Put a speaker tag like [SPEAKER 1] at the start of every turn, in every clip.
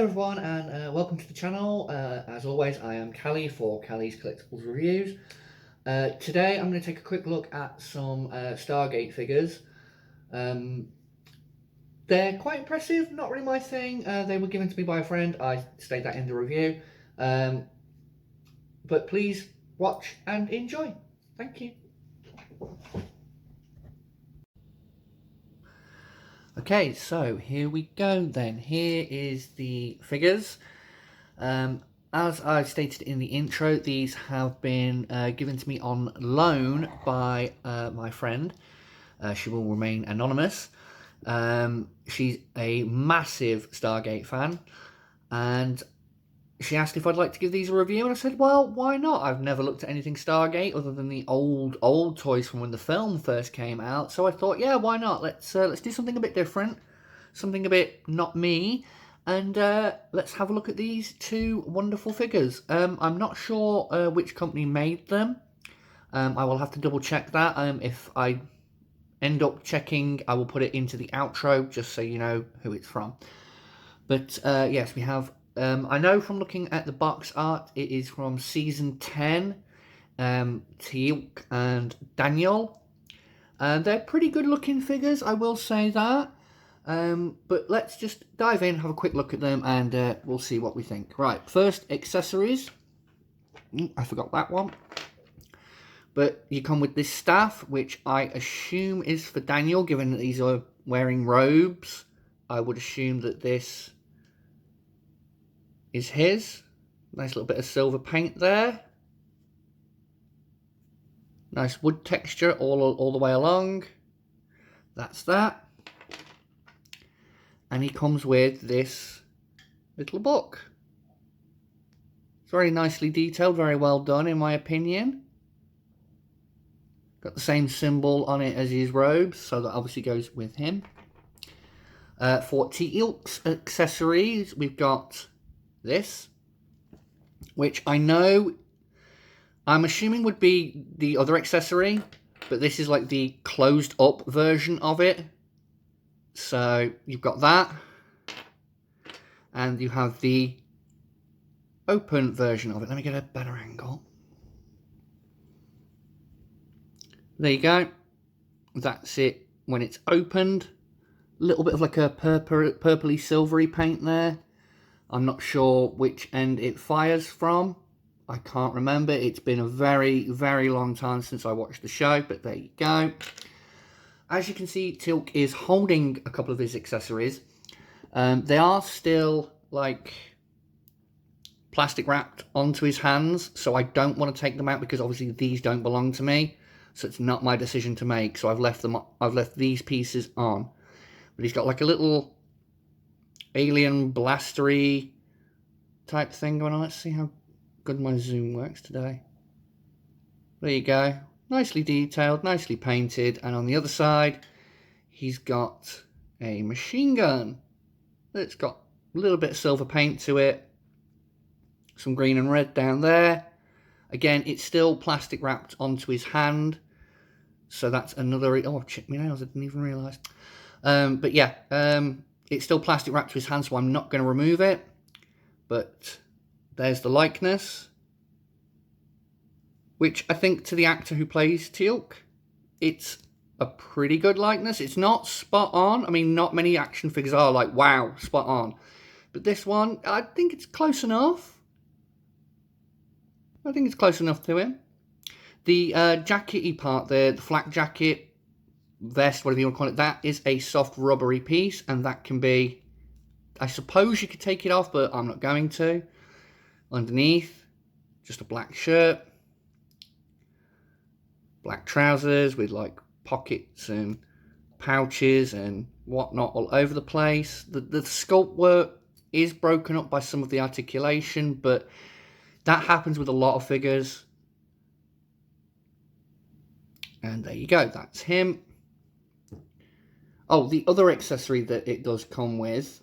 [SPEAKER 1] everyone, and welcome to the channel. As always, I am Callie for Callie's Collectibles Reviews. Today I'm going to take a quick look at some Stargate figures. They're quite impressive, not really my thing. They were given to me by a friend. I stated that in the review. But please watch and enjoy. Thank you. Okay, so here we go then. Here is the figures. As I stated in the intro, these have been given to me on loan by my friend. She will remain anonymous. She's a massive Stargate fan, and she asked if I'd like to give these a review, and I said, well, why not? I've never looked at anything Stargate other than the old toys from when the film first came out, so I thought, yeah, why not? Let's do something a bit different, something a bit not me, and let's have a look at these two wonderful figures. I'm not sure which company made them. I will have to double check that. If I end up checking, I will put it into the outro, just so you know who it's from. But yes, we have... I know from looking at the box art, it is from Season 10, Teal'c and Daniel. They're pretty good looking figures, I will say that. But let's just dive in, have a quick look at them, and we'll see what we think. Right, first, accessories. I forgot that one. But you come with this staff, which I assume is for Daniel, given that these are wearing robes. I would assume that this is his. Nice little bit of silver paint there. Nice wood texture all the way along. That's that. And he comes with this little book. It's very nicely detailed, very well done in my opinion. Got the same symbol on it as his robes, so that obviously goes with him. For Teal'c's accessories, we've got this, which I'm assuming would be the other accessory, but this is like the closed up version of it. So you've got that, and you have the open version of it. Let me get a better angle. There you go. That's it when it's opened. A little bit of like a purpley silvery paint there. I'm not sure which end it fires from. I can't remember. It's been a very, very long time since I watched the show, but there you go. As you can see, Teal'c is holding a couple of his accessories. They are still like plastic wrapped onto his hands, so I don't want to take them out because obviously these don't belong to me. So it's not my decision to make. So I've left these pieces on. But he's got like a little alien blastery type thing going on. Let's see how good my zoom works today. There you go. Nicely detailed, nicely painted. And on the other side, he's got a machine gun that's got a little bit of silver paint to it. Some green and red down there. Again, it's still plastic wrapped onto his hand. So that's another... Oh, I've chipped my nails. I didn't even realise. But yeah, it's still plastic wrapped to his hand, so I'm not going to remove it. But there's the likeness, which I think to the actor who plays Teal'c, it's a pretty good likeness. It's not spot on. I mean, not many action figures are like, wow, spot on. But this one, I think it's close enough. I think it's close enough to him. The jackety part there, the flak jacket, vest, whatever you want to call it, that is a soft rubbery piece, and that can be, I suppose you could take it off, but I'm not going to. Underneath, just a black shirt, black trousers with like pockets and pouches and whatnot all over the place. The sculpt work is broken up by some of the articulation, but that happens with a lot of figures. And there you go, that's him. Oh, the other accessory that it does come with,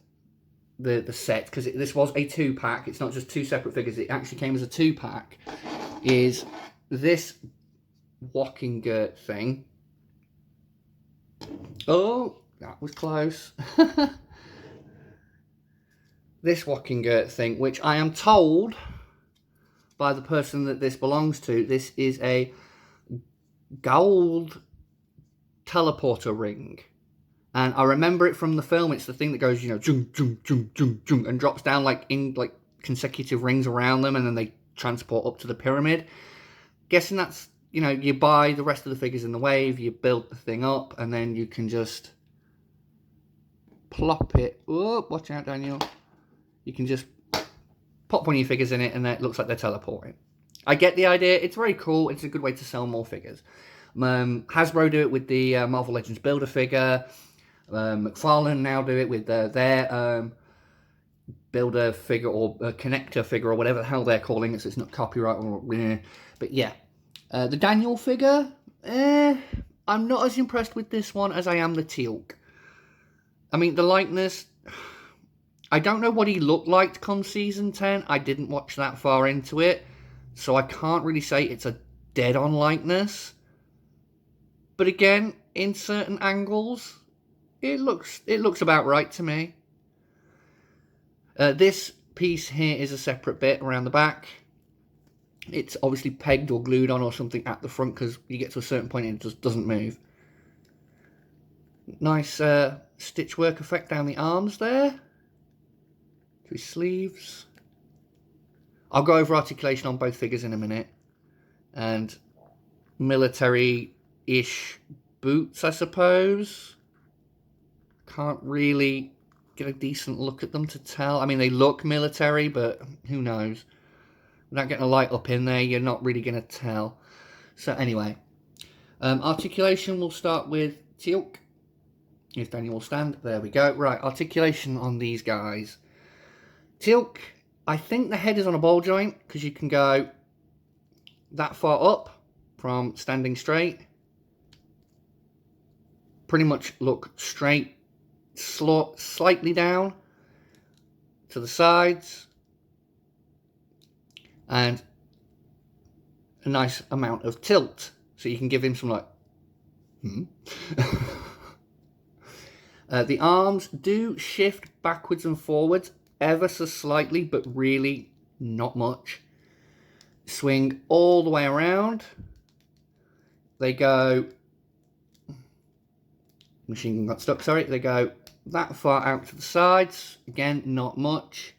[SPEAKER 1] the set, because this was a 2-pack, it's not just two separate figures, it actually came as a 2-pack, is this walking girt thing. Oh, that was close. this Walking thing, which I am told by the person that this belongs to, this is a gold teleporter ring. And I remember it from the film. It's the thing that goes, jung, jung, jung, jung, jung, and drops down in consecutive rings around them, and then they transport up to the pyramid. Guessing that's, you buy the rest of the figures in the wave, you build the thing up, and then you can just plop it. Oh, watch out, Daniel. You can just pop one of your figures in it, and then it looks like they're teleporting. I get the idea. It's very cool. It's a good way to sell more figures. Hasbro do it with the Marvel Legends Builder figure. McFarlane now do it with their Builder figure or connector figure or whatever the hell they're calling it, so it's not copyright. But yeah. The Daniel figure, I'm not as impressed with this one as I am the Teal'c. I mean, the likeness, I don't know what he looked like come Season 10. I didn't watch that far into it, so I can't really say it's a dead-on likeness. But again, in certain angles, it looks about right to me. This piece here is a separate bit around the back. It's obviously pegged or glued on or something at the front, because you get to a certain point and it just doesn't move. Nice stitch work effect down the arms there. To his sleeves. I'll go over articulation on both figures in a minute. And military-ish boots, I suppose. Can't really get a decent look at them to tell. I mean, they look military, but who knows? Without getting a light up in there, you're not really going to tell. So anyway, articulation, we'll start with Teal'c. If Daniel will stand, there we go. Right, articulation on these guys. Teal'c, I think the head is on a ball joint, because you can go that far up from standing straight. Pretty much look straight, slightly down to the sides. And a nice amount of tilt, so you can give him some the arms do shift backwards and forwards ever so slightly, but really not much. Swing all the way around. They go, machine gun got stuck, sorry. They go that far out to the sides, again not much.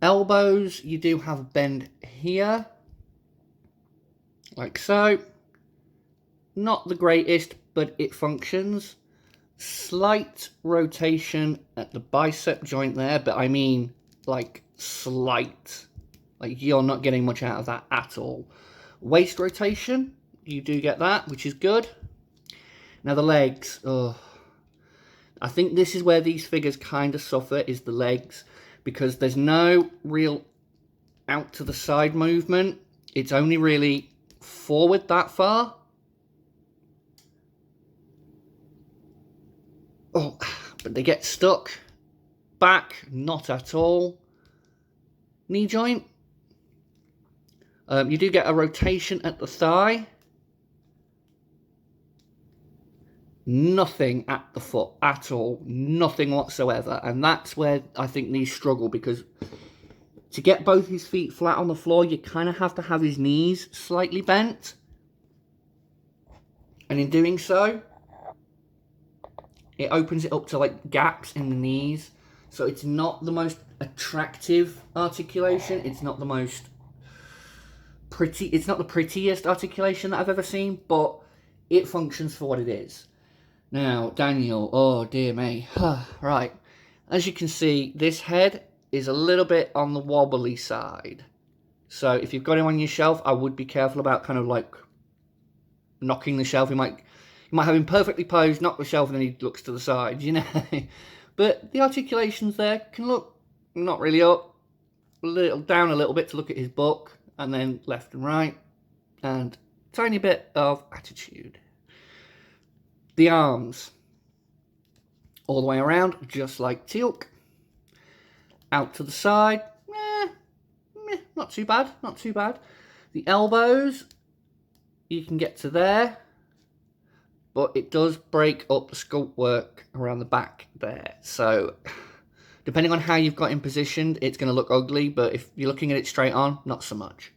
[SPEAKER 1] Elbows, you do have a bend here, like so. Not the greatest, but it functions. Slight rotation at the bicep joint there, but I mean, slight. You're not getting much out of that at all. Waist rotation, you do get that, which is good. Now the legs, I think this is where these figures kind of suffer, is the legs. Because there's no real out to the side movement. It's only really forward that far. Oh, but they get stuck. Back, not at all. Knee joint. You do get a rotation at the thigh. Nothing at the foot at all. Nothing whatsoever. And that's where I think these struggle, because to get both his feet flat on the floor, you kind of have to have his knees slightly bent. And in doing so, it opens it up to gaps in the knees. So it's not the most attractive articulation. It's not the most pretty. It's not the prettiest articulation that I've ever seen, but it functions for what it is. Now, Daniel, oh dear me. Right, as you can see, this head is a little bit on the wobbly side. So if you've got him on your shelf, I would be careful about kind of knocking the shelf. You might have him perfectly posed, knock the shelf, and then he looks to the side, But the articulations there can look not really up, down a little bit to look at his book, and then left and right, and tiny bit of attitude. The arms, all the way around, just like Teal'c. Out to the side, not too bad, not too bad. The elbows, you can get to there, but it does break up the sculpt work around the back there. So Depending on how you've got him positioned, it's going to look ugly, but if you're looking at it straight on, not so much.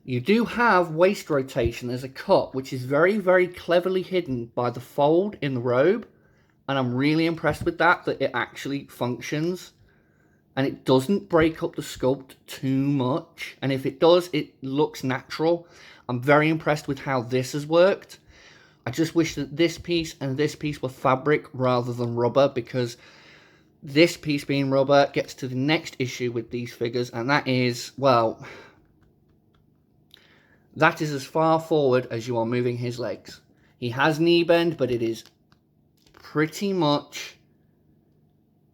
[SPEAKER 1] You do have waist rotation. There's a cut, which is very, very cleverly hidden by the fold in the robe. And I'm really impressed with that it actually functions. And it doesn't break up the sculpt too much. And if it does, it looks natural. I'm very impressed with how this has worked. I just wish that this piece and this piece were fabric rather than rubber, because this piece being rubber gets to the next issue with these figures, and that is, well, that is as far forward as you are moving his legs. He has knee bend, but it is pretty much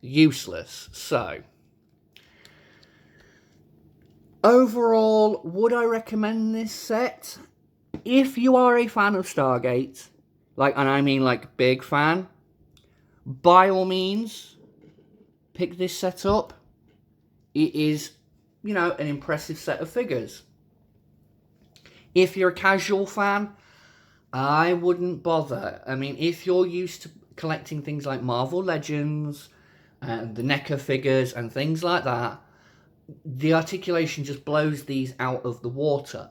[SPEAKER 1] useless. So, overall, would I recommend this set? If you are a fan of Stargate, and I mean big fan, by all means, pick this set up. It is, an impressive set of figures. If you're a casual fan, I wouldn't bother. I mean, if you're used to collecting things like Marvel Legends and the NECA figures and things like that, the articulation just blows these out of the water.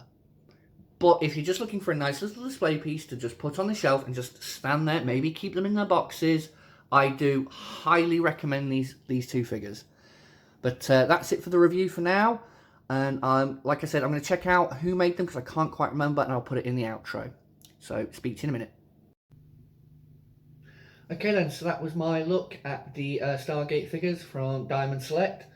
[SPEAKER 1] But if you're just looking for a nice little display piece to just put on the shelf and just stand there, maybe keep them in their boxes, I do highly recommend these two figures. But that's it for the review for now. And like I said, I'm going to check out who made them because I can't quite remember, and I'll put it in the outro. So, speak to you in a minute. Okay then, so that was my look at the Stargate figures from Diamond Select.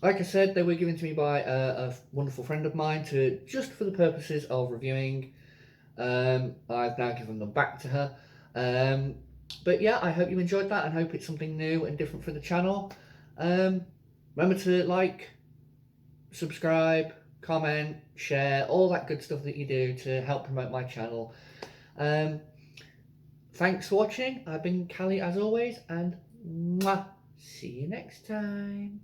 [SPEAKER 1] Like I said, they were given to me by a wonderful friend of mine just for the purposes of reviewing. I've now given them back to her. But yeah, I hope you enjoyed that and hope it's something new and different for the channel. Remember to like, subscribe, comment, share, all that good stuff that you do to help promote my channel. Thanks for watching. I've been Callie as always, and mwah, see you next time.